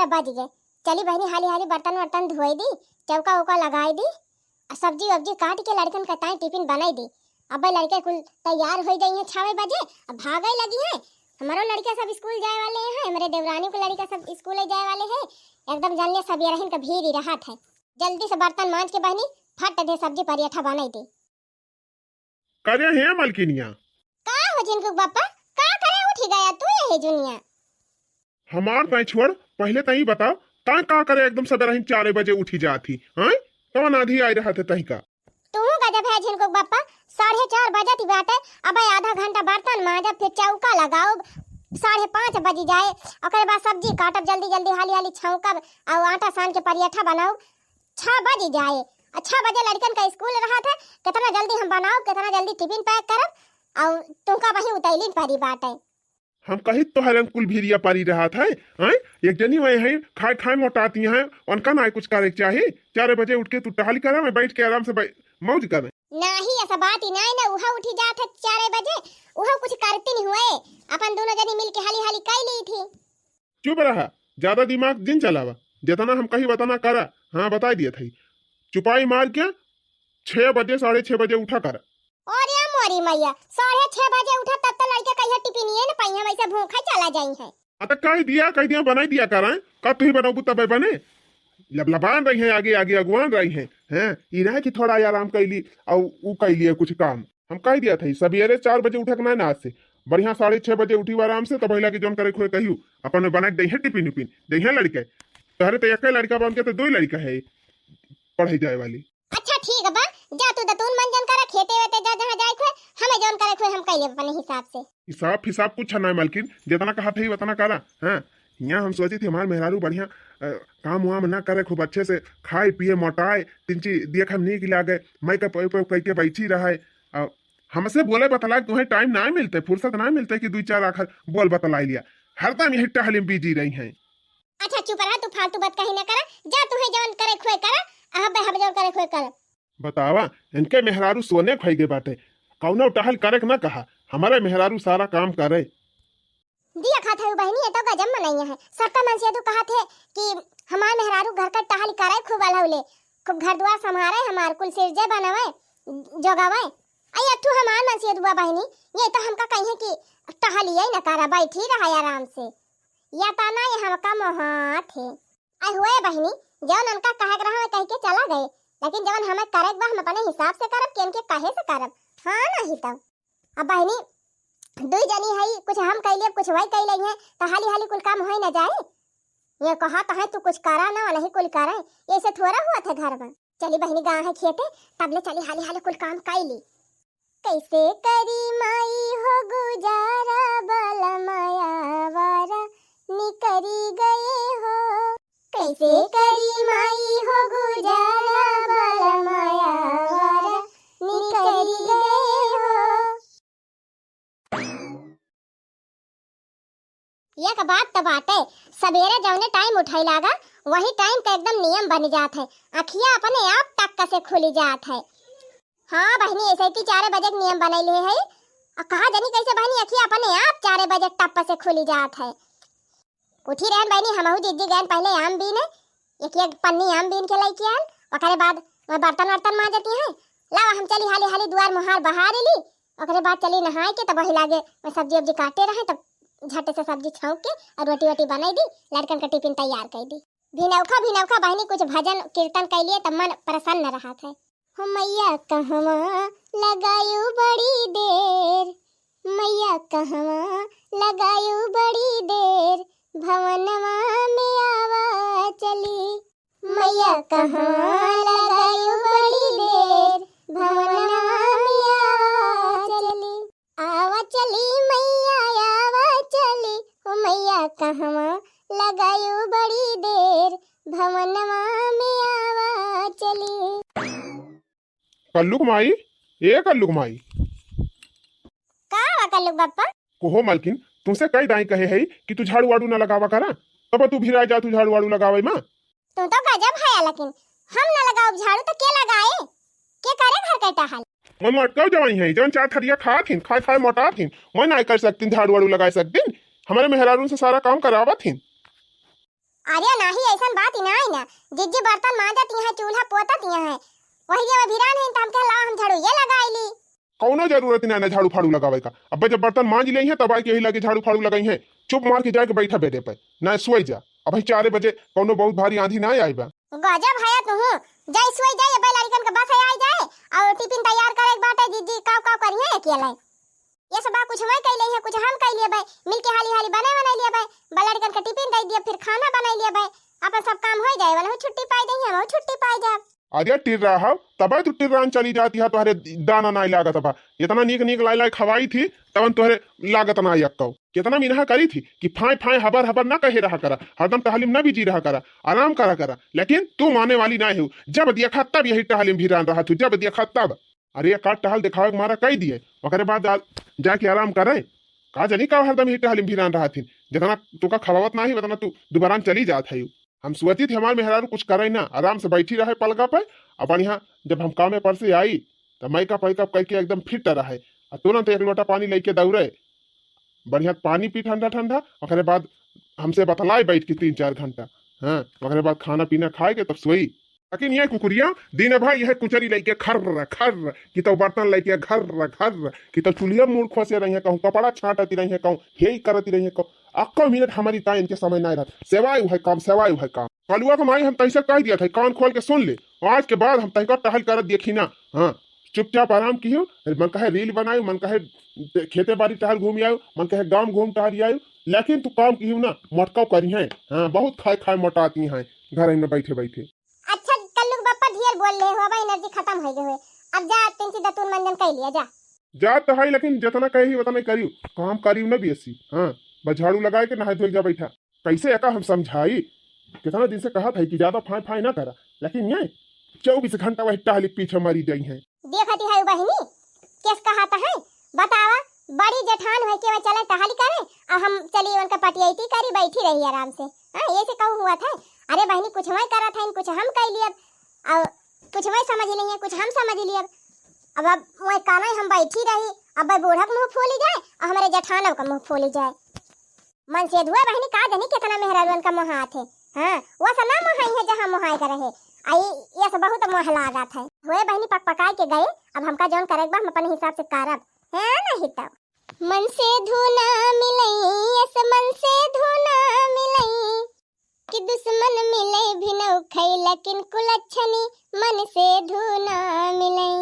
4 बज गए। चली बहनी हाली हाली बर्तन वर्तन धोई दी, चौका उका लगाई दी, सब्जी वब्जी काट के लड़कन का ताई टिफिन बनाई दी। अब लड़के कुल तैयार हो गई हैं 6 बजे, अब भागे लगी हैं। हमारो लड़के सब स्कूल जाए वाले हैं, मेरे देवरानी के लड़के सब स्कूल जाए वाले हैं। एकदम जानिए सब ये रहन का भीड़ ही रहा है। जल्दी से बर्तन मांज के बहनी फट दे सब्जी पराठा बनाई दे। करे है मलकिनिया का हो जिनको बापा का करे उठी गया तू यही दुनिया। हमार ताई छोड़, पहले तई बताओ ता का करे एकदम सवेरे 4 बजे उठी जाती हैं। कौन आधी आई रहा थे तही का तू गजब है जिनको बापा। 4:30 बजे थी बाटे, अब आधा घंटा बर्तन मांजा, फिर चौका लगाओ, 5:30 बज जाए। ओकरे बाद सब्जी काटब, जल्दी जल्दी हाली हाली छौंकब और आटा सान के पराठा बनाओ, 6 बज जाए। 6 बजे लड़कन का स्कूल रहा था, कितना जल्दी हम बनाओ, कितना जल्दी टिफिन पैक करब और तुमका वही उतैलिन परी बाटे। हम कही तो हरन कुल भीरिया पारी रहा था हैं। एक जनी वही है खाए खाए मोटाती हैं, उनका ना कुछ करे चाहिए। 4 बजे उठ के तू टहल करा, मैं बैठ के आराम से मौज करे। नहीं ऐसा बात ही नहीं ना, उहा उठी जात है 4 बजे, उहा कुछ करती नहीं हुए, अपन दोनों जनी मिल के हाली हाली कर ली थी। चुप रहा, ज्यादा दिमाग दिन चलावा, जितना हम कही बताना करा। हाँ बता दिया था, चुपाई मार के 6 बजे 6:30 बजे उठा कर। और या मोरी मैया 6:30 बजे उठा तब तो लड़के कहिया टिफिन ये न पई, हम ऐसे भूखा चला जाई है। अतः कह दिया बनाई दिया करा का तू ही बनाऊ तब बने लबलबान रही है, आगे आगे अगवान रही हैं। ई रहे कि थोड़ा आराम कैली और ऊ कैली कुछ काम। हम कह दिया था सवेरे 4 बजे उठक ना आज से बढ़िया 6:30 बजे उठी आराम से, तो पहला की जोन करे खोए कहियो अपन बना दे टिफिन उपिन दे लड़के। तहरे तो एक लड़का बन के तो 2 लड़का है पढ़ाई जाए वाली। अच्छा ठीक है बा, जा तू दतून मंजन करा, खेते वेते जा जहां जाए खोए, हमें जोन करे खोए हम कैले अपने हिसाब से। हिसाब कुछ ना मालकिन, जितना कहा था ही उतना करा। हाँ यहाँ हम सोची थी हमारे मेहरारू बढ़िया काम वाम ना करे, खूब अच्छे से खाए पिए मोटाए, तीन चीज देख हम नहीं गिला गए, मैं कह के बैठी रहा है। हमसे बोले बतला तुम्हें टाइम ना मिलते, फुर्सत ना मिलते कि 2-4 आखिर बोल बतला लिया। हर टाइम यही टहल में बिजी रही हैं। अच्छा चुप रहा, तू फालतू बात कहीं ना करा, जा तू है जोन करे खोए करा, हम जोन करे खोए कर। बतावा इनके मेहरारू सोने खोई के बाटे, कौनो टहल करे ना कहा, हमारे मेहरारू सारा काम करे। दिया खा था बहनी, ये तो गजब मनाइया है। सबका मन से तो कहा थे कि हमारे मेहरारू घर का टहल करे, खूब अलहले, खूब घर द्वार संभारे, हमार कुल सिरजे बनावे जोगावे। आई अठू हमार मन से दुआ बहनी, ये तो हमका कहीं कि टहल ही ना करा, बैठी रहा आराम से, या ताना ये हमका मोहात है। आई हुए बहनी जौन उनका कहे रहा कह के चला गए, लेकिन जौन हमें करे बा हम अपने हिसाब से करब, केन के कहे से करब। हाँ नहीं तब अब बहनी 2 जनी है, कुछ हम कैलिए कुछ वही कैले हैं, तो हाली हाली कुल काम हो ना जाए। ये कहा तो है तू कुछ करा ना नहीं कुल करे, ऐसे थोड़ा हुआ था घर में। चली बहनी गाँव है खेते, तबले चली हाली हाली कुल काम कैली। कैसे करी माई हो गुजारा, बल माया वारा निकरी गए हो। कैसे करी माई हो गुजारा, बल माया वारा निकरी गए हो। एक बात तो बात है, सवेरे जौने टाइम उठाई लागा वही टाइम का एकदम नियम बन जात है, अखियां अपने आप टक्का से खुली जात है। हाँ बहनी ऐसे ही 4 बजे नियम बनैले है, और कहा जानी कैसे बहनी अखियां अपने आप 4 बजे टप्पा से खुली जात है। उठी रहन बहनी, हमहू दीदी गए पहले आम बीने, एक पन्नी आम बीन के लेके आन, ओकरे बाद मैं बर्तन वर्तन मांजती है। ला हम चली हाली हाली दुआर मुहार बहार ली, ओकरे बाद चली नहाए के, तब वही लागे मैं सब्जी वब्जी काटे रहे, तब झटे से सब्जी छौंक के और रोटी वोटी बनाई दी, लड़कन का टिफिन तैयार कर दी। भिनौखा बहनी कुछ भजन कीर्तन कर लिए, तब मन प्रसन्न रहा था। हम मैया कहवा लगायू बड़ी देर, मैया कहवा लगायू बड़ी देर, भवनवा में आवा चली। मैया कहवा लगायू बड़ी देर, भवनवा में आवा चली। आवा चली मैया आवा चली, ओ मैया कहवा लगायू बड़ी देर, भवनवा में आवा चली। कल्लुक माई, ए कल्लुक माई का कल्लुक बापा कोहो मालकिन, तुमसे कई दाई कहे है कि तू झाड़ू वाड़ू ना लगावा करा, तब तू भिरा जा, तू झाड़ू वाड़ू लगावे मां। तू तो गजब है, लेकिन हम ना लगाओ झाड़ू तो के लगाए, के करे घर का टहल। मैं मटका जवाई है जौन 4 थरिया खाथिन, खाए मोटाथिन, मैं ना कर सकती झाड़ू वाड़ू लगा सकती, हमारे मेहरारू से सारा काम करावथिन। अरे नाही ऐसा बात ही ना है ना, जिज्जी बर्तन मांजत यहाँ चूल्हा पोतत यहाँ है, वही जब भिरान है तो हम कह ला हम झाड़ू ये लगाईली। कौनो जरूरत नहीं ना झाड़ू फाड़ू लगावे का। अब जब बर्तन मांज ली है तब आई के यही लगे झाड़ू फाड़ू लगाई है। चुप मार के जाके बैठा बेडे पे ना सोई जा। अब 4 बजे कौनो बहुत भारी आंधी ना आई बा। गजब है तू, जाई सोई जाई बे लड़कन के बस आई जाए और टिफिन तैयार करे के बाटे जीजी काव काव करिए अकेले। ये सब कुछ मैं कह ले है, कुछ हम कह लिए भाई, मिल के हाली हाली बना लिए भाई, बलड़कन के टिफिन दे दिए, फिर खाना बना लिए भाई, अपन सब काम हो जाए वाला छुट्टी पाई दे, हम छुट्टी पाई जा। अरे टिर रहा तब तू टिर्रान चली जाती है, तुम्हारे दाना ना लागत बा। इतना नीक नीक लाई लाई खवाई थी तब तुम्हारे लागत ना यक्कौ। कितना मिनहा करी थी कि फाय फाय हबर हबर ना कहे रहा करा, हरदम टहलीम ना भी जी रहा करा, आराम करा करा। लेकिन तू माने वाली ना हो। जब देखा तब यही टहलीम भी रहा तू, जब देखा तब। अरे काट टहल दिखावे के मारा कह दिए, ओकरे बाद जाके आराम करे। का जानी का हरदम यही टहलीम भी रहा थी। जितना तुका खवावत ना ही उतना तू दोबारा चली जात है। हम सोची थी हमारे मेहरारू कुछ करे ना, आराम से बैठी रहे पलका पे। अपन यहाँ जब हम काम पर से आई तो मैकअप पैकअप करके एकदम फिट रहे, और तुरंत 1 लोटा पानी लेके दौड़े, बढ़िया पानी पी ठंडा ठंडा। ओकरे बाद हमसे बतलाए बैठ के 3-4 घंटा। हाँ, ओकरे बाद खाना पीना खाए के तब सोई। लेकिन ये कुकुरिया दिन भाई यह कुचरी लेके खर्र खर्र कि तो बर्तन लेके घर्र घर्र कि तो चूल्हा मूड खोसे रही है, कहूँ कपड़ा छाटती रही है, कहूँ हे करती रही है, कहूँ अक्को मिनट हमारी टाइम इनके समय नहीं रहा। सेवाई है काम, सेवाई है काम। कलुआ को माई हम तैसे कह दिया था, कान खोल के सुन ले। आज के बाद हम तैको टहल कर देखी ना। हाँ, चुपचाप आराम की हो। मन कहे रील बनायु, मन कहे खेते बाड़ी टहल घूम आयु, मन कहे गांव घूम टहल आयु, लेकिन तू काम की हो ना मोटकाव करी है। हाँ, बहुत खाए खाए मोटाती है घर में बैठे बैठे। अच्छा कल्लू बापा ढेर बोल ले हो, एनर्जी खत्म हो गई है, अब जा तिनसी दतुन मंजन कह लिया जा। जा तो है, लेकिन जितना कही उतना करियो, काम करियो ना बेसी। हाँ, बस झाड़ू लगाए के नहाए धोए जा बैठा। कैसे एका हम समझाई, कितना दिन से कहा था कि ज्यादा फाय फाय ना करा, लेकिन ये 24 घंटा वही टहली पीछे मारी गई है। देखती है बहनी किस कहाता है, बतावा बड़ी जेठान है कि वह चले टहली करे और हम चली उनका पटियाती करी बैठी रही आराम से। हाँ, ये से कहूँ हुआ था। अरे बहनी कुछ मैं करा था, कुछ हम कह लिए, और कुछ मैं समझ ली है, कुछ हम समझ लिए। अब वह काना हम बैठी रही, अब बूढ़ा का मुँह फूली जाए और हमारे जेठानों का मुँह फूली जाए। मन से धुआ बहनी का जानी कितना मेहरान का मुँह हाथ है। हाँ, वो सब ना मुहाई है जहाँ मुहाई का रहे, आई ये सब बहुत मोह लगा था। हुए बहनी पक पकाए के गए, अब हमका जौन करे हम अपने हिसाब से करब है नहीं। तब मन से धुना मिलई, यस मन से धुना मिलई कि दुश्मन मिले भी न खई, लेकिन कुलच्छनी मन से धुना मिलई।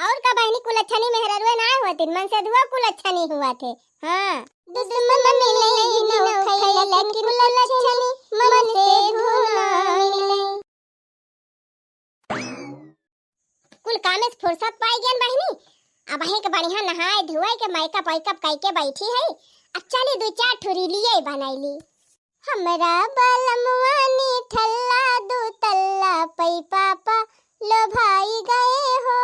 और का बहनी कुलच्छनी मेहररुए ना होती, मन से धुआ कुलच्छनी हुआ थे। हाँ, दुश्मन मिले भी न खई, लेकिन कुलच्छनी मन से धुना मिलई। कुल कामे से फुर्सत पाई गन बहनी, अब है के बढ़िया नहाए धोए के मेकअप वेकअप करके बैठी है। अच्छा ले 2-4 ठुरी लिए बनाईली। हमरा बलमवानी ठल्ला 2 तल्ला पई पापा लो भाई गए हो।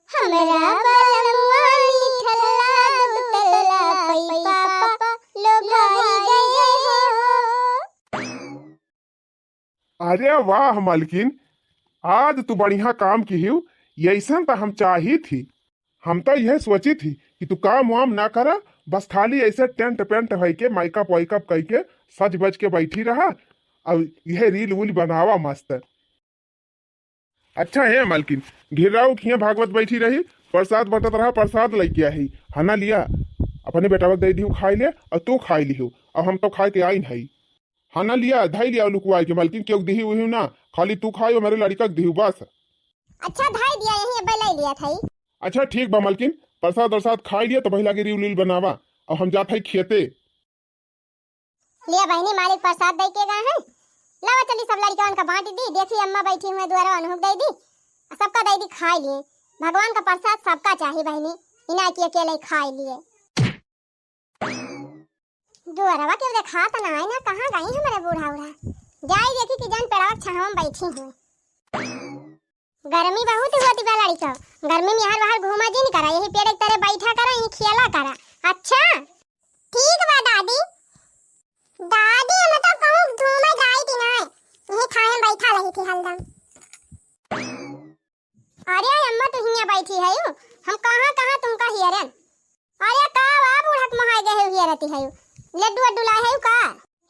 हमरा बलमवानी ठल्ला 2 तल्ला पई पापा लो भाई गए हो। अरे वाह मालकिन, आज तू बढ़िया काम की हो। ऐसा तो हम चाही थी। हम तो यह सोची थी कि तू काम वाम ना करा, बस खाली ऐसे टेंट पेंट है के मेकअप वेकअप करके सज बज के बैठी रहा और यह रील वूल बनावा मस्त। अच्छा है मालकिन, घिराऊ खिया भागवत बैठी रही, प्रसाद बटत रहा, प्रसाद लेके आई खाना लिया, अपने बेटा दे दी खाई ले और तू खाई ली हो। और हम तो खाए के आई नहीं, खाना लिया धाई लिया लुकवाई के मालकिन क्यों दी हुई ना, खाली तू खाई और मेरे लड़का दी बस। अच्छा धाई दिया यही बेला लिया था। अच्छा ठीक बा मालकिन, प्रसाद वरसाद खाई लिया तो भैया की रील बनावा और हम जाते हैं खेते। लिया बहनी मालिक प्रसाद दे के गए हैं, लावा चली सब लड़कियों का बांट दी। देखी अम्मा बैठी हुए द्वारा अनहुक दे दी, सबका दे दी खाई लिए। भगवान का प्रसाद सबका चाहिए बहनी, इना की अकेले खाई लिए। द्वारा क्यों देखा तो ना है ना, कहाँ गई हमारे बूढ़ा उड़ा। जाई देखी कि जान पेड़ावा छांव में बैठी हूँ। गर्मी बहुत होती बा लड़का, गर्मी में हर बाहर घूमा जी नहीं करा, यही पेड़ एक तरह बैठा करा, यही खेला करा। अच्छा ठीक बा दादी। दादी हम तो कहूं घूमे जाई थी ना, यही खाए में बैठा रही थी हलदम। अरे अम्मा तो हिया बैठी है यू, हम कहां तुमका हियरन। अरे का वा बूढ़क महाय गए हियरती है, लड्डू वड्डू लाए है का?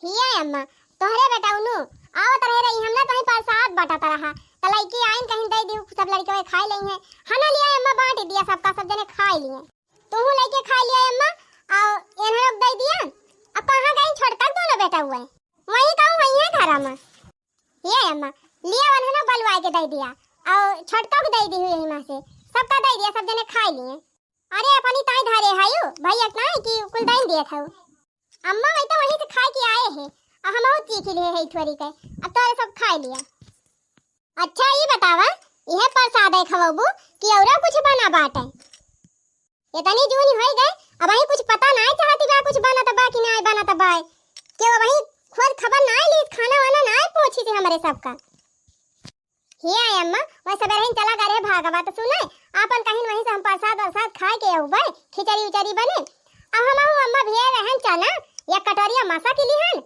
हिया अम्मा तोहरे बेटा उनु आवत रहे रही हमने कहीं प्रसाद बांटता रहा त लड़की आइन कहीं दे दी सब लड़के वे खाई लई है खाना लिया अम्मा बांट दिया सबका सब जने खाई लिए तू लड़के खा लिया अम्मा और एना लोग दे दिया अब कहां गई छोटका दोनों बेटा हुए वही कहूं वही है घर में ये अम्मा लिया वन है ना बलवा के दे दिया और छोटका को दे दी हुई यहीं से सबका दे दिया सब जने खाई लिए अरे अपनी ताई धारे हायो भाई इतना है कि कुल दाइन दिया था अम्मा वही तो वहीं से खा के आए हैं और हम बहुत चीख लिए है थोड़ी के अब तो सब खा लिया अच्छा ये बतावा यह प्रसाद है खवाबू कि औरा कुछ बना बाटे ये तनी जूनी हो गए अब वही कुछ पता ना चाहती बा कुछ बना तबा कि ना बना तबा के वही खुद खबर ना ली खाना वाना ना पूछी थी हमारे सबका हे अम्मा वह सबेरे ही चला करे भागवा तो सुने आपन कहीं वहीं से हम प्रसाद वरसाद खा के आऊ भाई खिचड़ी उचड़ी बने अब हम अम्मा भी रहन चना या कटोरिया मासा के लिहन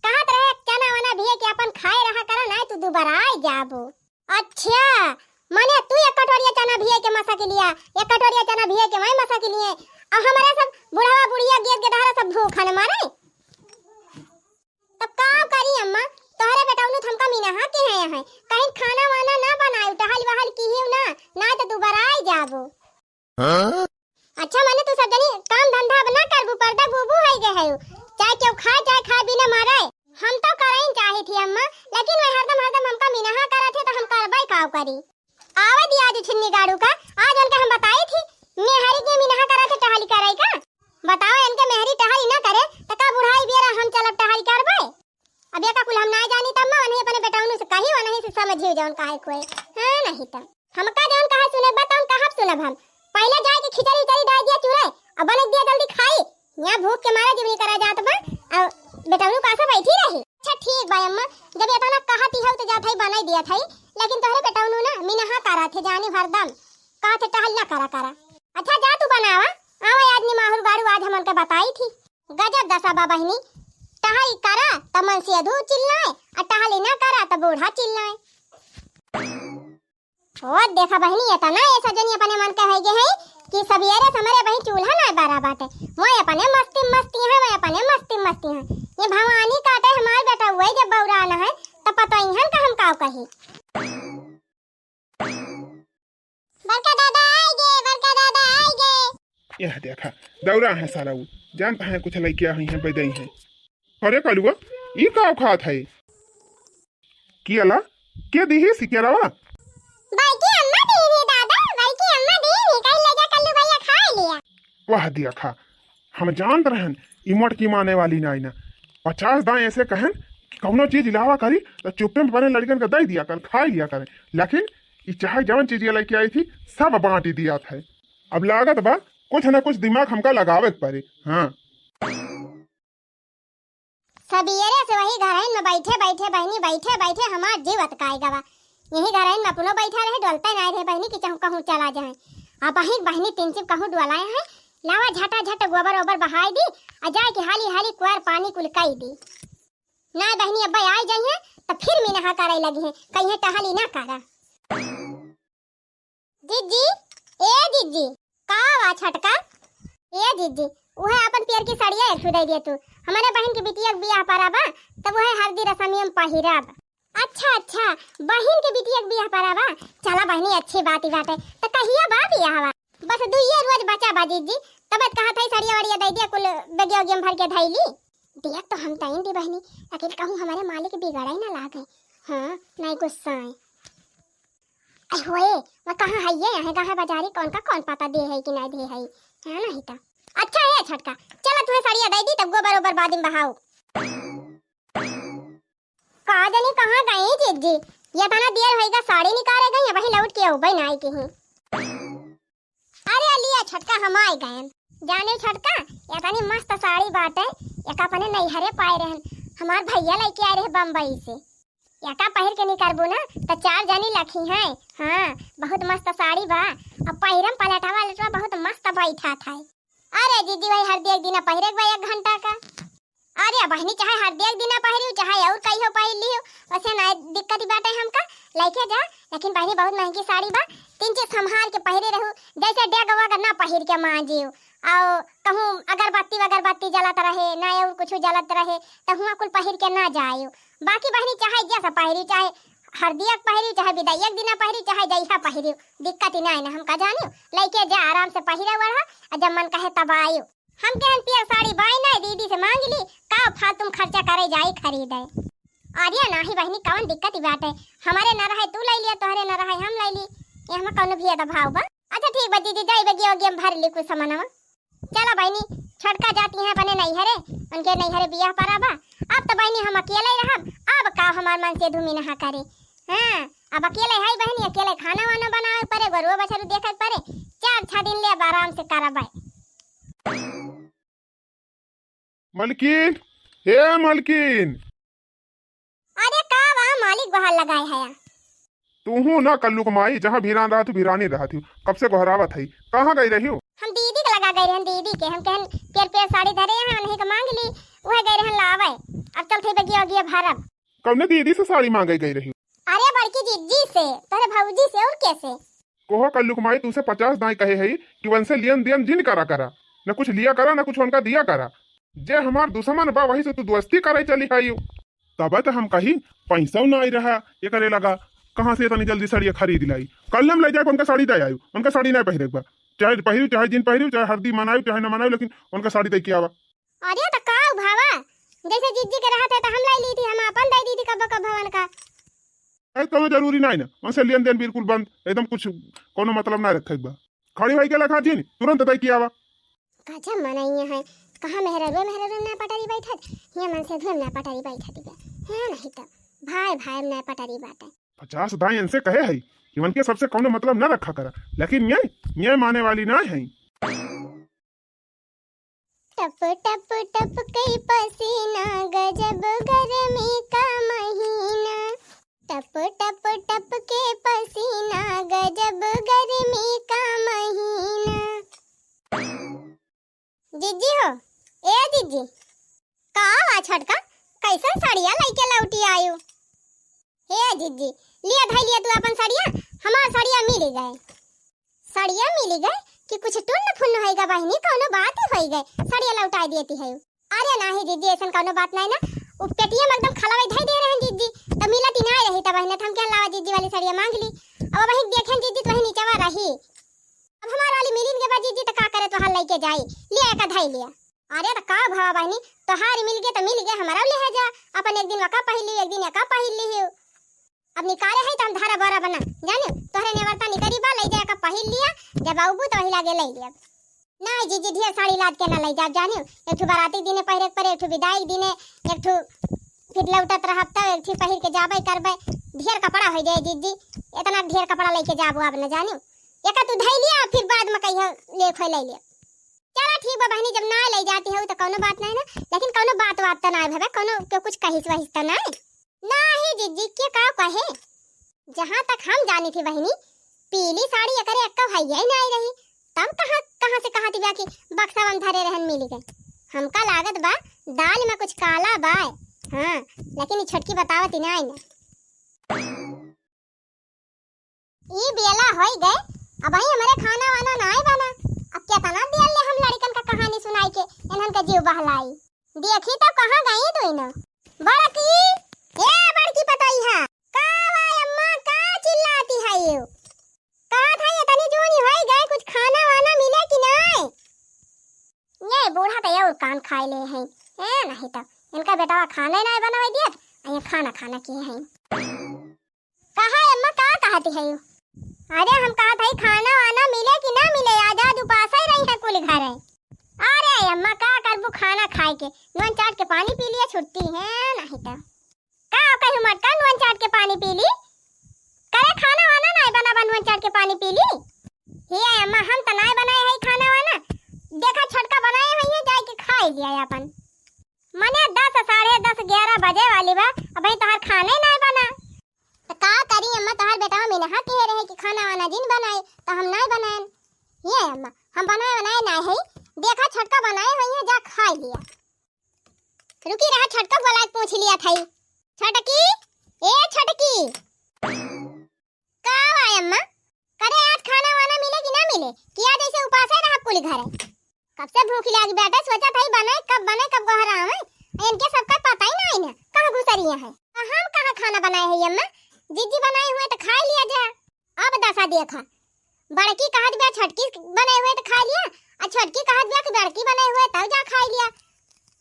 कहत रहे चना वना भी कि अपन खाए रहा करा ना तू दोबारा आ जाबो अच्छा माने तू एक कटोरिया चना भी के मासा के लिया एक कटोरिया चना भी के मैं मासा के लिए अब हमारे सब बुढ़ावा बुढ़िया गेद के धारा सब भूखा न मारे तब का करी अम्मा तोहरे बेटा उनु थमका मीना हां के है यहाँ कहीं खाना वाना ना बनाई टहल वहल की ही ना तो दोबारा आ जाबो अच्छा माने तू सब जनी काम धंधा ना करबू पर्दा बुबू है गे है चाहे क्यों चाहे खा बिना मारे हम तो कराई चाहे थी अम्मा लेकिन वह हरदम हमका मीना हां करा थे तो हम करबाई काव करी आवे दिया आज छिन्नी गाड़ू का आज उनका हम बताई थी मेहरी के मीना हां करा थे टहली कराई का बताओ इनके मेहरी टहली ना करे तो का बुढ़ाई बेरा हम चलब टहली करबे अब ये का कुल हम ना जानी तब मां अपने बेटा उनु से कही व नहीं से समझियो जौन काहे कोई हां नहीं त हमका जौन काहे सुने बताऊं कहां सुनब हम पहले जाए के खिचड़ी उचड़ी डाल दिया चूरे अब बन दिया जल्दी खाई यहां भूख के मारे जीवनी करा जात बा और बेटा उनु पास बैठी रही अच्छा ठीक बा अम्मा जब इतना कहती हो तो जात है बनाई दिया था लेकिन तोहरे बेटा उनु ना मिनहा करा थे जानी हरदम कहा थे टहल ना करा अच्छा जा तू बनावा आवे आदमी माहुर गाड़ू आज हमन के बताई थी गजब दशा बा बहिनी टहल करा त मन से अधू चिल्लाए और टहल ना करा त बूढ़ा चिल्लाए ओ देखा बहनी ये तना ऐसा जनी अपने मन के है है कि सवेरे समरे वही चूल्हा ना बारा बाटे मोय अपने मस्ती है मैं अपने मस्ती है ये भवानी काटे हमार बेटा हुए जब बौराना है त पता इहन का हम काव कही बड़का दादा आई गे यह देखा दौरा है साला वो जानता है कुछ लड़कियां हुई हैं बदई हैं अरे कालुआ ई का खात है की अला के दी सिकेरावा भाई की अम्मा दी दादा भाई की अम्मा दी कहीं ले जा कल्लू भैया खा लिया वाह दिया खा हम जानत रहन इमोट की माने वाली ना 50 दाएं ऐसे कहन कौनो चीज इलावा करी तो चुप्पे में बने लड़कन का दे दिया कर खा लिया करे लेकिन ये चाहे जवन चीज ये लेके आई थी सब बांट दिया था अब लागत बा कुछ ना कुछ दिमाग हमका लगावे पड़े हाँ सबेरे से वही घरैन में बैठे बहनी बैठे हमार जीव अतकाएगा बा यही घरैन में अपनो बैठा रहे डोलते नहीं रहे बहनी कि चाहूं कहूं चला जाए अब बहनी तिनसिप कहूं डोलाए हैं लावा झटा गोबर ओबर बहाई दी आ जाए कि हाली कुआर पानी कुलकाई दी ना बहनी अब्बा आ जाइए तो फिर मीना करे लगी है कहीं टहली ना करा जीजी ए जीजी का वा छटका ए जीजी वह अपन पैर की साड़िया एक दे दिए तू हमारे बहन की बिटिया बियाह paraबा तब वह हल्दी रसमियम पहिराब अच्छा बहन के बिटिया बियाह paraबा चला बहनी अच्छी बात ही बात है तो कहिया बा बियाह बस दुइये रोज बचा बा जीजी तब कहा था साड़िया वाड़िया दे दिया कुल बेगिया गेम भर के धैली देख तो हम टाइम दी बहनी लेकिन कहूं हमारे मालिक बिगड़ा ही ना लागे हां नहीं गुस्सा है आई होए मैं कहां है ये यहां कहां बाजारी कौन पता दे है कि नहीं दे है हां नहीं था अच्छा है छटका चला तुम्हें साड़िया दे दी तब गोबर ओबर बाद में बहाओ कहा जाने कहां गए जीजी ये तना देर होएगा साड़ी निकाले गई या वही लौट के आओ भाई नाई के हैं अरे लिया छटका हम आए गए जाने छटका ये तनी मस्त साड़ी बात है ये का अपने नहीं हरे पाए रहन हमार भैया लेके आए रहे बम्बई से या का पहिर के निकलबो ना तो 4 जनी लखी हैं हां बहुत मस्त साड़ी बा अब पहिरम पलटावा लटवा बहुत मस्त बैठा था अरे दीदी भाई हर एक दिन पहिरे बा 1 घंटा का अरे बहनी चाहे हर देख दिना पहिरी चाहे और कहियो पहिर लियो, वैसे ना दिक्कत ही बाटे हमका लइके जा। लेकिन बहनी बहुत महंगी साड़ी बा, तीन चीज संभाल के पहिरे रहू, जैसे डेग वगैरह ना पहिर के मांजियो। और कहूँ अगरबत्ती जलत रहे ना और कुछ जलत रहे तो हुआ कुल पहिर के ना जायो। बाकी बहनी चाहे जैसा पहिरी, चाहे हरदिया पहिरी, चाहे विदाई एक दिना पहिरी, चाहे जैसा पहिरी, दिक्कत ही ना है ना हमका जानियो। लइके जा आराम से पहिरे वढ़ा, और जब मन कहे तब आयो। हम के पियर साड़ी बाई ना दीदी से मांग ली, का फालतू खर्चा करे जाई खरीदे। अरे नाही बहनी कौन दिक्कत ही बात है, हमारे न रहे तू ले लिया, तोहरे न रहे हम ले ली, ये हम कौन भी है भाव बा। अच्छा ठीक बा दीदी, जाई बगी ओगी हम भर ली कुछ सामानवा। चलो बहनी छोटका जाती है बने नैहरे, उनके नैहरे बियाह परा बा। अब तो बहनी हम अकेले रहब, अब का हमार मन से धूमी नहा करे। हां अब अकेले है बहनी, अकेले खाना वाना बनावे परे, गरुआ बछरू देखत परे, 4-6 दिन ले आराम से करब। मलकिन, हे मलकिन। अरे का वहाँ मालिक गुहार लगाए है। तू हूँ ना कल्लू कमाई, जहाँ भिरान रहा तू भिरानी रहा थी, कब से गुहरावत है, कहाँ गई रही हो? हम दीदी के लगा गए रहन, दीदी के हम कहन पेर साड़ी धरे हैं, उन्हीं के मांग ली, वह गए रहन लावे। अब चल थे बगिया गिया भरब। कौन दीदी से साड़ी मांगे गई रही हो? अरे बड़की जीजी से, तेरे भौजी से, और कैसे? कोहो कल्लू कमाई, तुझसे 50 दाई कहे है कि उनसे लियन दियन जिन करा, न कुछ लिया करा न कुछ उनका दिया करा। जे हमार दुश्मन बा वही से तू दोस्ती करे चली आयु। तब तो हम कही पैसा ना आई रहा, ये करे लगा कहाँ से इतनी जल्दी साड़ी खरीद लाई। कल हम ले जाए उनका साड़ी दे आयु, उनका साड़ी नहीं पहिरे बा, चाहे पहिरू चाहे जिन पहिरू, चाहे हरदी मनायु चाहे न मनायु, लेकिन उनका साड़ी दे के आवा। अरे तो का भावा, जैसे जीजी के रहा था तो हम लाई ली थी, हम अपन दे दी थी कब भवन का। तो जरूरी नहीं ना, उनसे लेन देन बिल्कुल बंद, एकदम कुछ कोनो मतलब ना रखे बा। खड़ी भाई के लखा जी तुरंत दे के आवा। गजब मनाइए है, कहाँ मेहररो ना पटारी बैठत, ये मन से धुम ना पटारी बैठत है, नहीं तो भाई ना पटारी बाटे। 50 दाई इनसे कहे है कि उनके सबसे कोनो मतलब न रखा करा, लेकिन न्याय माने वाली ना है। टप टप टप कई पसीना, गजब गर्मी का महीना। टप टप टप के पसीना, गजब गर्मी का महीना। जीजी हो, ए जीजी का छटका कैसा साड़िया लइके लौटी आयु। हे जीजी लिया भाई लिया तू अपन साड़िया, हमार साड़िया मिल गए। साड़िया मिल गए कि कुछ टुन्न फुन्न होएगा बहनी, कोनो बात ही होई गए, साड़िया लौटा देती है। अरे नाही जीजी ऐसन कोनो बात नहीं ना, उ पेटीएम एकदम खलावे धई दे रहे हैं जीजी, तो मिलत ही नहीं रही, तब बहने हम के लावा जीजी वाली साड़िया मांग ली। अब वही देखें जीजी तो वही नीचेवा रही, अब हमार वाली मिलिन के बाद जीजी तो का करे, तो हाल लेके जाई लिया का धाई लिया। अरे तो का भावा बहनी, तोहार मिल गए तो मिल गए, हमारा ले जा अपन, एक दिन वका पहिल ली, एक दिन का पहिल ली हो। अब निकाले है तो हम धारा भरा बना जाने, तोहरे नेवरता निकरी बा, ले जाए का पहिल लिया, जब आऊबू तो वही लागे ले लिया। नहीं जीजी ढेर साड़ी लाद के ना ले जा जाने, एक ठो बाराती दिने पहिरे पर, एक ठो विदाई दिने, एक ठो फिर लौटत रहब तब एक ठो पहिर के जाबे करबे, ढेर कपड़ा हो जाए जीजी, इतना ढेर कपड़ा लेके जाबो अब न जाने, एक तू धई लिया फिर बाद में कहियो ले खोई ले लिया। चलो ठीक बा बहनी, जब ना ले जाती हो तो कोनो बात नहीं ना, लेकिन कोनो बात तो ना भवे, कोनो के कुछ कहिस वहिस तो नहीं। नहीं जीजी के का कहे, जहाँ तक हम जानी थी बहनी पीली साड़ी एकरे एक्का है ही नहीं रही, तब कहाँ से कहा थी बाकी बक्सा वन धरे रहन मिल गए। हमका लागत बा दाल में कुछ काला बा। हाँ लेकिन ये छटकी बतावत ही नहीं ना। ये बेला होई गए, अब ही हमारे खाना वाना नहीं बना, अब क्या तना दिया ले हम लड़कन का कहानी सुनाई के इन्हन का जीव बहलाई। देखी तो कहाँ गई तू न बड़की, ए बड़की पताई है का भाई अम्मा का चिल्लाती है ये का था, ये तनी जोनी होई गए, कुछ खाना वाना मिले कि नहीं। ये बूढ़ा तो और कान खाए ले हैं, ए नहीं तो इनका बेटा खाना ही नहीं बनावे दिया, ये खाना किए हैं। कहा अम्मा का कहती है? अरे हम कहा था खाना वाना मिले कि ना मिले, आजाद उपास ही रही है कुल घर है। अरे अम्मा का करबू खाना खाए के, नून चाट के पानी पी लिया छुट्टी है, नहीं तो का कहूं मत का नून चाट के पानी पी ली, करे खाना वाना नहीं बना नून चाट के पानी पी ली। हे अम्मा हम तो नहीं बनाए है खाना वाना, देखा छटका बनाए हुई है, जाके खा लिया अपन। मने 10 साढ़े 10 11 बजे वाली बा, अबे तोहर खाना ही नहीं बना, तो का करी अम्मा, तोहर बेटा में नहा के रहे कि खाना वाना जिन बनाए तो हम नहीं बनाए। ये अम्मा हम बनाए नहीं है, देखा छटका बनाए हुई है, जा खा लिया। रुकी रहा, छटका बोला पूछ लिया था। छटकी, ए छटकी, का आय अम्मा? करे आज खाना वाना मिले कि ना मिले? किया जैसे उपास है रहा कुल घर। कब से भूख लगी बेटा, सोचा था बनाए कब घर आवे। इनके सबका पता ही नहीं ना कहां घुसरिया है। हम कहां खाना बनाए है अम्मा? जीजी बनाए हुए तो खा लिया जा। अब दशा देखा, बड़की कहत बे छटकी बनाए हुए तो खा लिया, और छटकी कहत बे कि बड़की बनाए हुए तब जा खा लिया।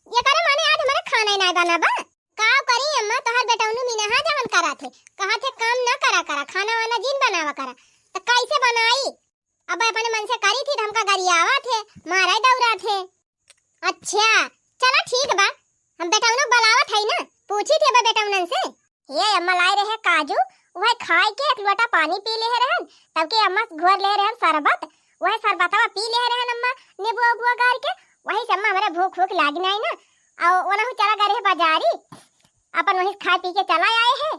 ये करे माने आज हमारा खाना ही नहीं बना बा। का करी अम्मा, तोहर बेटौनु मीना हा जवन करा थे, कहा थे काम ना करा खाना वाना जिन बनावा करा, तो कैसे बनाई? अब अपने मन से करी थी, हमका गरियावा थे, मारा दौरा थे। अच्छा चलो ठीक बा, हम बेटौनु बुलावत है ना, पूछी थे बा बेटौनन से। ये अम्मा लाई रहे काजू, वह खाए के एक लोटा पानी पी ले रहन, तब के अम्मा घोर ले रहन शरबत, वह शरबतवा पी ले रहन अम्मा नींबू उबू गार के। वही से अम्मा हमारे भूख लागी नहीं ना, और ओना चला गए बाजारी, अपन वही खा पी के चला आए हैं।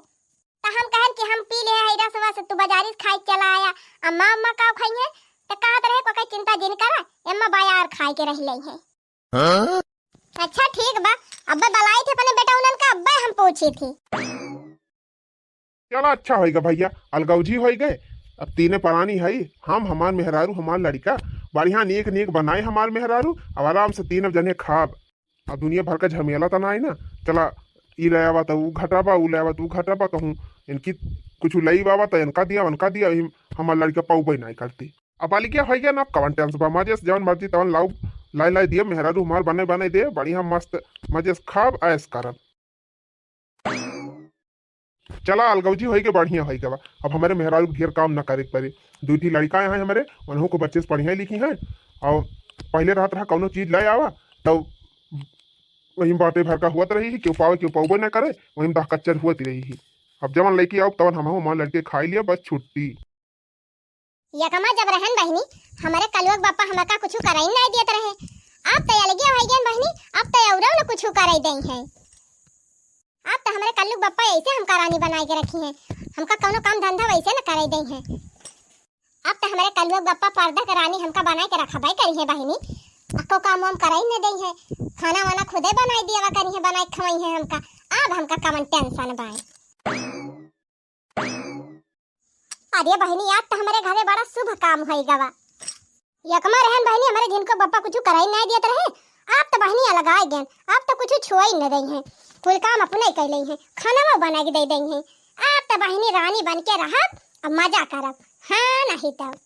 तो हम कहन कि हम पी ले है सुबह से, तू बाजारी खाई चला आया। अम्मा अम्मा का खाई है तो कहत रहे कोई चिंता जिन करा, अम्मा बाजार खाई के रह लई है। हाँ? अच्छा ठीक बा, अब्बे बलाई थे अपने बेटा उनन का, अब्बे हम पूछी थी। चलो अच्छा होएगा भैया, अलगौजी हो गए। अब तीने परानी है, हम हमार मेहरारू हमार लड़का बढ़िया नीक नीक बनाए हमार मेहरारू, अब आराम से तीन जने खाब। अब दुनिया भर का झमेला तो ना ना, चला ई ले आवा तो ऊ घटाबा, ऊ ले आवा तो ऊ घटाबा, कहूँ इनकी कुछ लई बाबा तो इनका दिया उनका दिया, हमार लड़का पाऊ नहीं करती। अब आली क्या है ना, कवन टेंशन बा, मजे से जवन मर्जी तवन लाऊ लाई दिए, मेहरारू हमार बने दे, बढ़िया मस्त मजे से खाब ऐस करब। चला अलगौजी होई के बढ़िया होई के बा। अब हमारे मेहरारू घेर काम न करे पड़े, दूठी लड़का हैं हमारे, उन्हों को बच्चे से पढ़िया लिखी हैं, और पहले रात रहा कौनो चीज ले आवा तो वही बातें भर का हुआ रही, क्यों पावे क्यों पावे न करे, वही दह कच्चर हुआ रही। अब जवन लड़की आओ तवन हम हमारे लड़के खाई लिया, बस छुट्टी। यकमा जब रहन बहनी, हमारे कलुआ बापा हमका कुछ कराई नहीं देत रहे, अब तो अलगे हो गए बहनी, अब तो औरो न कुछ कराई दई है। अब तो हमारे कल्लू बप्पा ऐसे हमका रानी बनाए के रखी हैं, हमका कोनो काम धंधा वैसे न कराई दई हैं। अब तो हमारे कल्लू बप्पा पर्दा के रानी हमका बनाए के रखा भाई करी है बहनी, अको काम हम कराई न दई है, खाना वाना खुदे बनाई दिया करी है, बनाए खवाई है हमका। अब हमका कमन टेंशन बाय। अरे बहनी आज तो हमारे घरे बड़ा शुभ काम होई गवा। यकमा रहन बहनी हमारे जिनको बप्पा कुछ कराई नहीं देत रहे, आप तो बहनी अलग आए गए, आप तो कुछ छुआ ही न दई हैं, कुल काम अपने कर ली हैं, खाना वो बना के दे देंगे। आप तो बहनी रानी बन के रहा, अब मजा करब। हाँ नहीं तब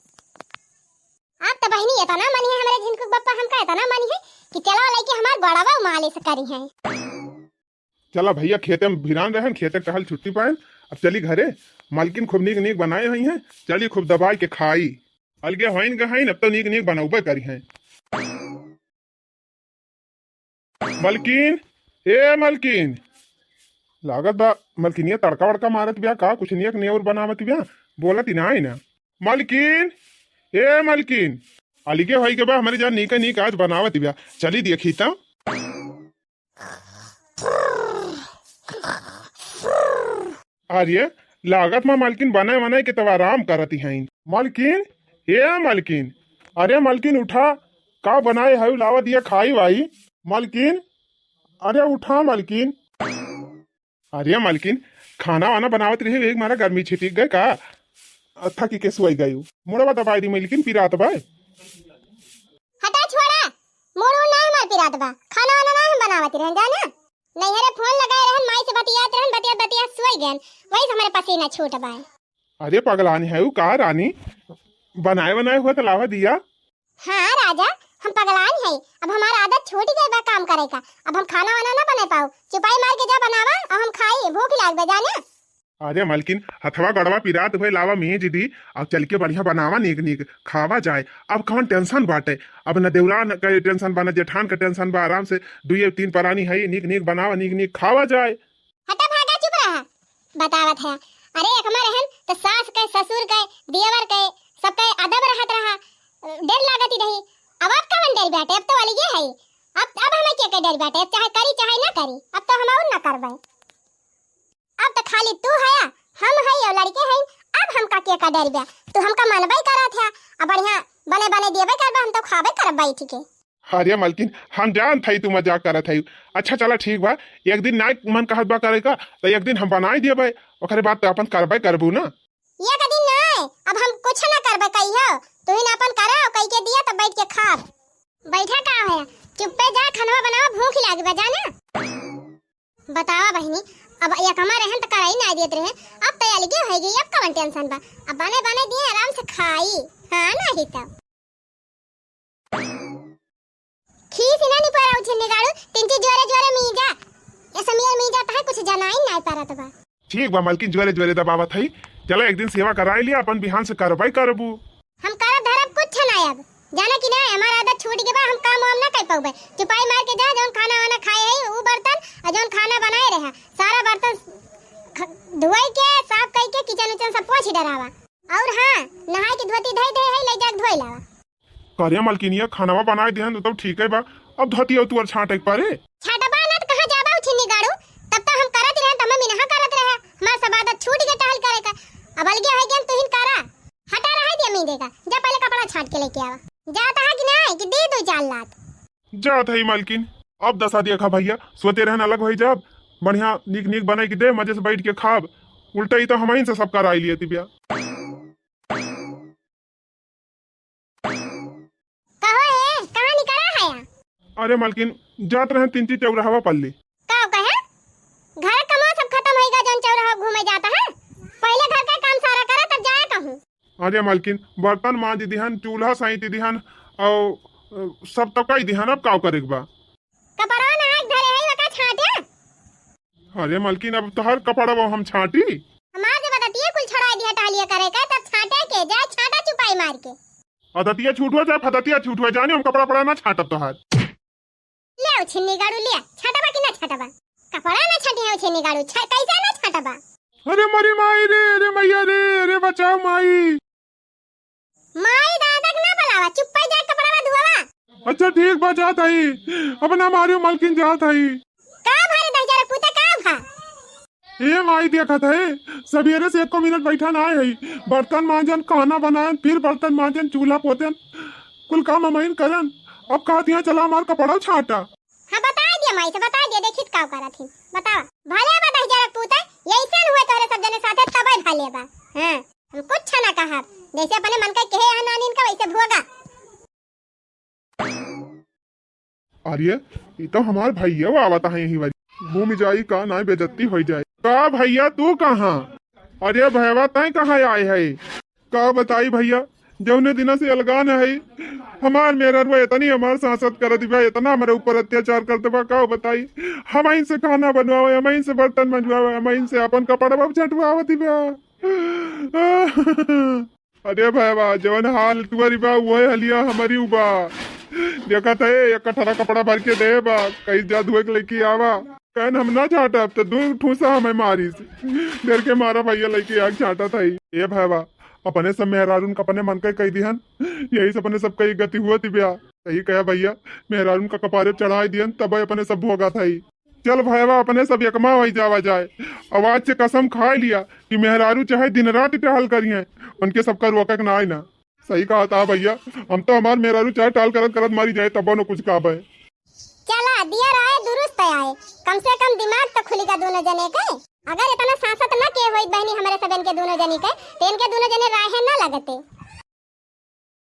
आप तो बहनी इतना मनी है हमारे जिनको बप्पा हमका इतना मनी है कि चलो लेके हमार गड़वा माले से करी है। चला भैया खेते में भिरान रहन, खेते कहल छुट्टी पाए, अब चली घरे, मालकिन खूब नीक नीक बनाए हुई हैं, चली खूब दबाई के खाई, अलगे होइन गहाइन, अब तो नीक नीक बनौबे करी हैं। मलकिन, ए मलकिन, लागत बा मलकिनिया तड़का वड़का मारत बिया का, कुछ नियक नेवर बनावत बिया, बोलत ही ना है ना। मलकिन, ए मलकिन, अलगे होई के बा हमारे जान नीक नीक आज बनावत बिया, चली देखी ता। अरे लागत में मालकिन बनाए बनाए के तब आराम करती हैं। मालकिन, ए मालकिन, अरे मालकिन उठा, का बनाए है लावा दिया खाई भाई। मालकिन, अरे उठा मालकिन। अरे मालकिन, खाना वाना बनावत रही, एक मारा गर्मी छिटिक गए का, अच्छा की के सुई गई मुड़वा दबाई दी मालकिन पिरात बा। हटा छोड़ा, मोड़ो ना मार पिरात बा, खाना वाना ना हम बनावत रहन जाना, नहीं हरे फोन लगाए रहन, माई से बतियात रहन, बतिया सुई गन, वही हमारे पसीना छूट बा। अरे पगलानी है का रानी, बनाए हुआ तो लावा दिया। हाँ राजा, हम पगलान है, अब हमारा आदत छूट गई बा काम करे का, अब हम खाना वाना ना बना पाओ, चुपाई मार के जा बनावा और हम खाई, भूख लाग बा जाना। अरे मालकिन हथवा गड़वा पिरात हुए लावा मेज दी, अब चल के बढ़िया बनावा नीक नीक खावा जाए, अब कौन टेंशन बाटे, अब न देवरान का टेंशन बा न जेठान का टेंशन बा, आराम से दुई तीन परानी है, नीक नीक बनावा नीक नीक खावा जाए। हटा भागा चुप रहा, बतावत है। अरे एक हमारे रहन तो सास के ससुर के देवर के सबके अदब रहत रहा, डर लागत ही रही, अब आप कवन डर बैठे, अब तो वाली ये है, अब हमें क्या के डर बैठे, अब चाहे करी चाहे ना करी, अब तो हम और ना करबे, अब तो खाली तू है हम है और लड़के हैं, अब हमका के का डर बा, तू हमका मनबई करत है, अब बढ़िया बने बने देबे करबा, हम तो खाबे करब बैठ के। अरे मलकिन हम जान थई तू मजाक करत हई। अच्छा चला ठीक बा, एक दिन नाई मन कहत बा करे का तो एक दिन हम बनाई देबे, ओकरे बाद तो अपन करबे करबू ना। ये कदी नहीं, अब हम कुछ ना करबे कहियो, तू ही अपन करा और कह के दिया तो बैठ के खा। बैठा का है, चुप्पे जा खाना बनाओ, भूख लागी बा जाना। बतावा बहनी, अब एक हमारे रहन तो कराई ना देत रहे, अब तो अलगे हो गई, अब कौन टेंशन बा, अब बने बने दिए आराम से खाई। हां नहीं तो खीस इना नहीं पारा उछने गाड़ू, तिनची जोरे जोरे मीजा ये समीर मीजा तो है कुछ जनाई नहीं पारा तो बा। ठीक बा मलकिन, जोरे जोरे दबावत हई। चलो एक दिन सेवा कराई लिया, अपन बिहान से करबे करबू। हम करब धरब कुछ ना अब जाना कि नहीं, हमारा आदत छूट के बा, हम काम वाम ना कर पाऊबे। चुपाई मार के जा, जोन खाना वाना खाए है वो बर्तन और जोन खाना बनाए रहा सारा बर्तन धोई के साफ कई के किचन उचन सब पोंछ डरावा। और हां नहाई के धोती धई दे है ले जाके धोई लावा। करे मलकिनिया खानावा बनाए देहन तो ठीक है बा, अब धोती तू और छाटे पारे छाटबा ना तो कहां जाबा उछनी गाड़ू, तब तो हम करत रहे त मम्मी नहा करत रहे, हमार सब आदत छूट के टहल करे का। अब अलगे है गेन तू हिन करा, हटा रहा दिया मी देगा, जा पहले कपड़ा छाट के लेके आवा। जाता है कि नहीं कि दे दो चाल लात जात है मलकिन। अब दसा दिया खा भैया, सोते रहन अलग हो जाब, बढ़िया नीक नीक बनाई के दे, मजे से बैठ के खाब। उल्टा ही तो हम से सब कराई लिए तिबिया। कहो है कहां निकला है या? अरे मलकिन जात रहन तीन चीज चौराहवा पल्ली का कहे घर कमा सब खत्म होएगा, जन चौराहा घूमे जाता है, पहले घर का काम सारा करे तब जाया कहूं। अरे मलकिन बर्तन मांज दिहन, चूल्हा साईती दिहन और सब तो कई दिहन, अब काव करे बा। कपड़ा ना हाथ धरे है वका छाटे। अरे मलकिन अब तो हर कपड़ा वो हम छाटी, हमार जे बदतिए कुल छड़ा दिया टालिया करे का, तब छाटे के जाए छाटा चुपाई मार के। अदतिया छूटवा जाए फदतिया छूटवा जाने, हम कपड़ा पड़ा ना छाटब तो हाथ ले ओ छिन्नी गाड़ू ले छाटबा कि ना छाटबा, कपड़ा ना छाटी है ओ छिन्नी गाड़ू कैसे ना छाटबा। अरे मरी माई रे, अरे मैया रे, अरे बचाओ माई। माई दादा के ना बुलावा, चुप्पा जा कपड़ा धोवा। अच्छा ठीक बा, जात हई अपना मारियो मलकिन, जात हई। का भारे दहजारे पुते का भा ए माई देखत है, सवेरे से 1 मिनट बैठा ना है, बर्तन मांजन, खाना बनाए, फिर बर्तन मांजन, चूल्हा पोतन, कुल काम अमैन करन। अब कहती है चला हमार कपड़ा छाटा। हां बता दिया माई से, बता दिया, देखित का करा थी बता भले बता दहजारे पुते ऐसे हुए तोरे सब जने साथे तबे भाले बा। हां हम कुछ ना कहा, जैसे अपने मन का कहे है नानी इनका वैसे भोगा। अरे ये तो हमार भैया वो आवता है यही वाली, घूम जाई का ना बेइज्जती हो जाए। का भैया तू कहाँ? अरे भैया तय कहाँ आए है? का बताई भैया, जौने दिना से अलगान है हमार मेरा रुआ इतनी हमार सांसद कर दी, इतना हमारे ऊपर अत्याचार करते बा, का बताई। हम से खाना बनवावे, हम से बर्तन मंजवावे, हम से अपन कपड़ा छटवावती बा। अरे भैया जवन हाल तुम्हारी बा वही हलिया हमारी उबा। देखा थे एक कठरा कपड़ा भर के दे बा, कहीं जा धुए के लेके आवा, कहन हम ना छाटब तो 2 ठूसा हमें मारी डर के मारा भैया लेके आग छाटा था। ये भैया अपने सब मेहरारून का अपने मन का कही दिहन, यही सब अपने सब कई गति हुआ थी ब्याह। सही कहा भैया, मेहरारून का कपारे चढ़ाई दिहन तब अपने सब भोगा था। चल भैया अपने सब यकमा वही जावा जाए। आवाज से कसम खा लिया कि मेहरारू चाहे दिन रात टहल करिए, उनके सबका रोकक ना आए ना। सही कहा था भैया, हम तो हमार मेहरारू चाहे टाल करत करत मारी जाए तब न कुछ काबे। चला दिया आए दुरुस्त आए, कम से कम दिमाग तो खुली का दोनों जने के। अगर इतना सांसत न के होई बहनी हमारे सबन के दोनों जनी के, तो इनके दोनों जने राहे न लगते।